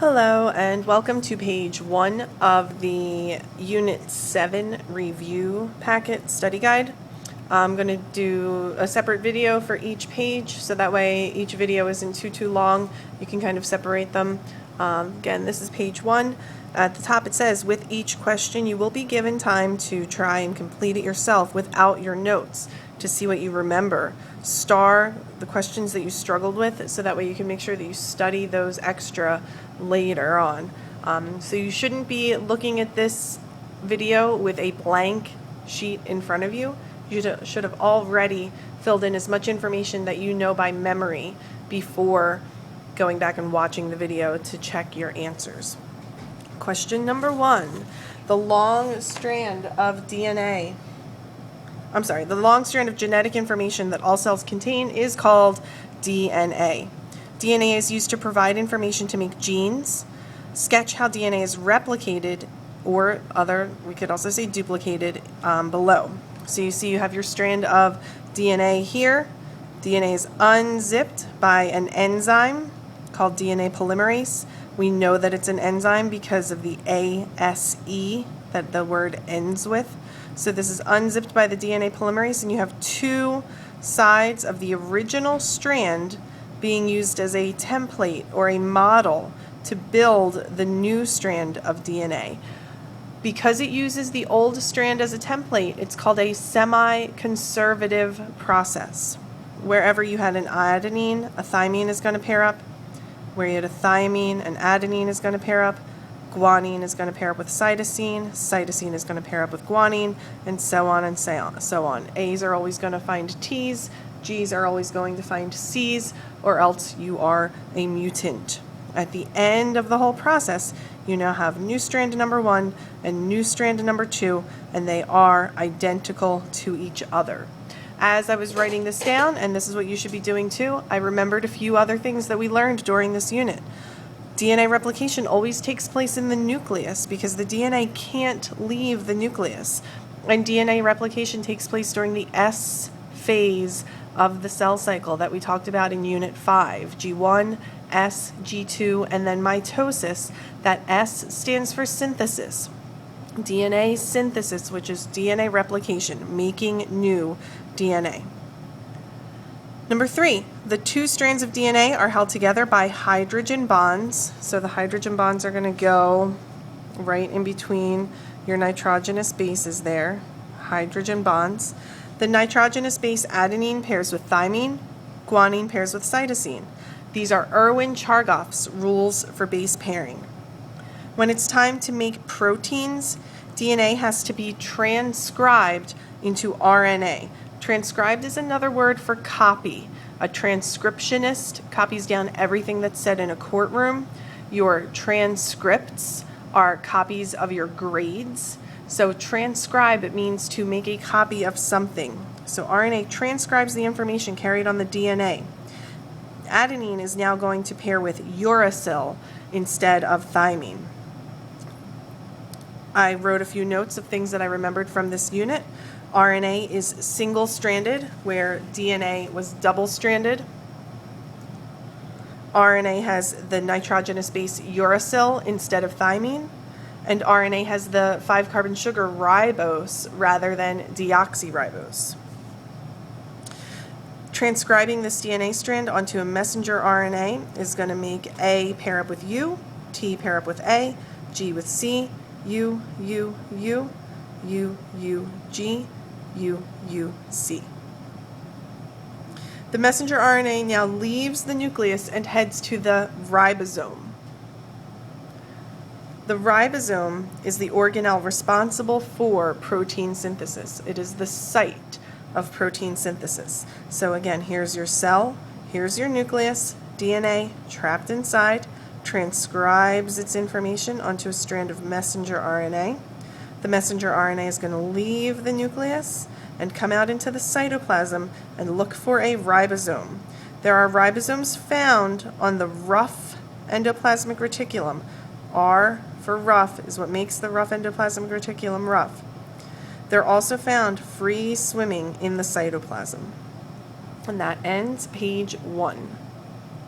Hello and welcome to page 1 of the Unit 7 review packet study guide. I'm going to do a separate video for each page so that way each video isn't too long. You can kind of separate them. Again, this is page 1. At the top it says, with each question you will be given time to try and complete it yourself without your notes to see what you remember. Star the questions that you struggled with so that way you can make sure that you study those extra later on. So you shouldn't be looking at this video with a blank sheet in front of you. You should have already filled in as much information that you know by memory before going back and watching the video to check your answers. Question number 1. The long strand of DNA. The long strand of genetic information that all cells contain is called DNA. DNA is used to provide information to make genes, sketch how DNA is replicated, or we could also say duplicated below. So you see you have your strand of DNA here. DNA is unzipped by an enzyme called DNA polymerase. We know that it's an enzyme because of the ASE that the word ends with. So this is unzipped by the DNA polymerase, and you have two sides of the original strand being used as a template or a model to build the new strand of DNA. Because it uses the old strand as a template, it's called a semi-conservative process. Wherever you had an adenine, a thymine is going to pair up. Where you had a thymine, an adenine is going to pair up. Guanine is going to pair up with cytosine. Cytosine is going to pair up with guanine, and so on and so on. A's are always going to find T's. G's are always going to find C's, or else you are a mutant. At the end of the whole process, you now have new strand number 1 and new strand number 2, and they are identical to each other. As I was writing this down, and this is what you should be doing too, I remembered a few other things that we learned during this unit. DNA replication always takes place in the nucleus because the DNA can't leave the nucleus. And DNA replication takes place during the S phase of the cell cycle that we talked about in Unit 5. G1, S, G2, and then mitosis. That S stands for synthesis. DNA synthesis, which is DNA replication, making new DNA. Number 3, the two strands of DNA are held together by hydrogen bonds. So the hydrogen bonds are going to go right in between your nitrogenous bases there, hydrogen bonds. The nitrogenous base adenine pairs with thymine, guanine pairs with cytosine. These are Irwin-Chargaff's rules for base pairing. When it's time to make proteins, DNA has to be transcribed into RNA. Transcribed is another word for copy. A transcriptionist copies down everything that's said in a courtroom. Your transcripts are copies of your grades. So transcribe, it means to make a copy of something. So RNA transcribes the information carried on the DNA. Adenine is now going to pair with uracil instead of thymine. I wrote a few notes of things that I remembered from this unit. RNA is single-stranded, where DNA was double-stranded. RNA has the nitrogenous base uracil instead of thymine, and RNA has the 5-carbon sugar ribose rather than deoxyribose. Transcribing this DNA strand onto a messenger RNA is going to make A pair up with U, T pair up with A, G with C, U, U, U, U, U, G, U, U, C. The messenger RNA now leaves the nucleus and heads to the ribosome. The ribosome is the organelle responsible for protein synthesis. It is the site of protein synthesis. So again, here's your cell, here's your nucleus, DNA trapped inside, transcribes its information onto a strand of messenger RNA. The messenger RNA is going to leave the nucleus and come out into the cytoplasm and look for a ribosome. There are ribosomes found on the rough endoplasmic reticulum. R for rough is what makes the rough endoplasmic reticulum rough. They're also found free swimming in the cytoplasm. And that ends page 1.